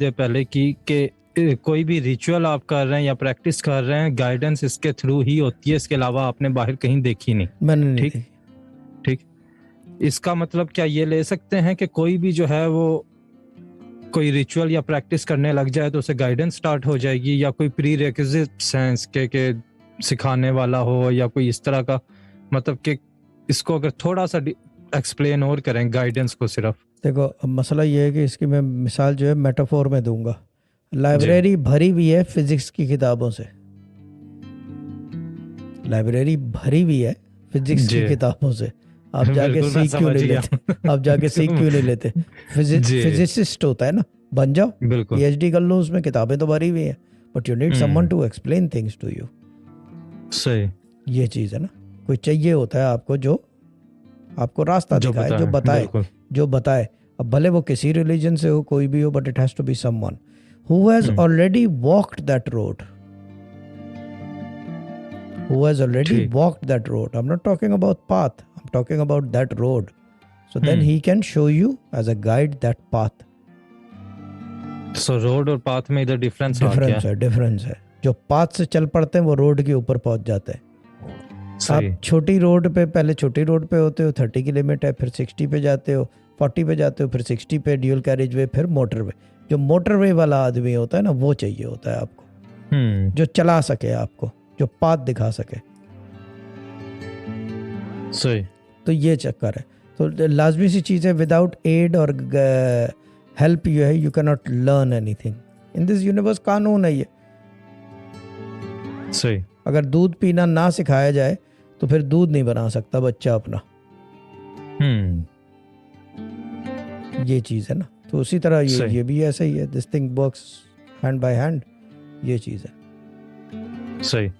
देर पहले कि कोई भी रिचुअल आप कर रहे हैं या प्रैक्टिस कर रहे हैं, गाइडेंस इसके थ्रू ही होती है, इसके अलावा आपने बाहर कहीं देखी नहीं। मैंने नहीं ठीक देखी। ठीक। इसका मतलब क्या ये ले सकते हैं कि कोई भी जो है वो कोई रिचुअल या प्रैक्टिस करने लग जाए तो उसे गाइडेंस स्टार्ट हो जाएगी, या कोई प्री रिक्विजिट्स हैं इसके के सिखाने वाला हो या कोई इस तरह का, मतलब कि इसको अगर थोड़ा सा एक्सप्लेन और करें गाइडेंस को सिर्फ। देखो अब मसला ये है कि इसकी मैं मिसाल जो है मेटाफोर में दूंगा। लाइब्रेरी भरी हुई है फिजिक्स की किताबों से, लाइब्रेरी भरी हुई है फिजिक्स की किताबों से। आप जाके सीख क्यों नहीं लेते? आप जाके सीख क्यों नहीं लेते? फिजिसिस्ट होता है ना, बन जाओ, पीएचडी कर लो उसमें, किताबें तो भरी हुई हैं, but you need someone to explain things to you. सही, ये चीज़ है ना, कोई चाहिए होता है आपको जो आपको रास्ता दिखाए, जो बताए। अब भले वो किसी रिलीजन से हो, कोई भी हो, but it has to be someone who has already walked that road, who has already walked that road. I'm not talking about path, I'm talking about that road. So then he can show you as a guide that path. So road और path में इधर difference है। जो path से चल पड़ते हैं वो रोड के ऊपर पहुंच जाते हैं। आप छोटी रोड पे, पहले छोटी रोड पे होते हो, 30 की लिमिट है, फिर 60 पे जाते हो, 40 पे जाते हो, फिर 60 पे ड्यूल कैरेज वे, फिर मोटरवे। जो मोटरवे वाला आदमी होता है ना, वो चाहिए होता है आपको, जो चला सके आपको, जो पाथ दिखा सके। सही। तो ये चक्कर है। तो लाजमी सी चीज़ है, विदाउट एड और हेल्प यू है, you can not learn anything in this universe. कानून है ये। सही। अगर दूध पीना ना सिखाया जाए तो फिर दूध नहीं बना सकता बच्चा अपना। ये चीज़ है ना। तो उसी तरह ये भी ऐसा ही है। This thing works hand by hand. ये चीज़ है। सही।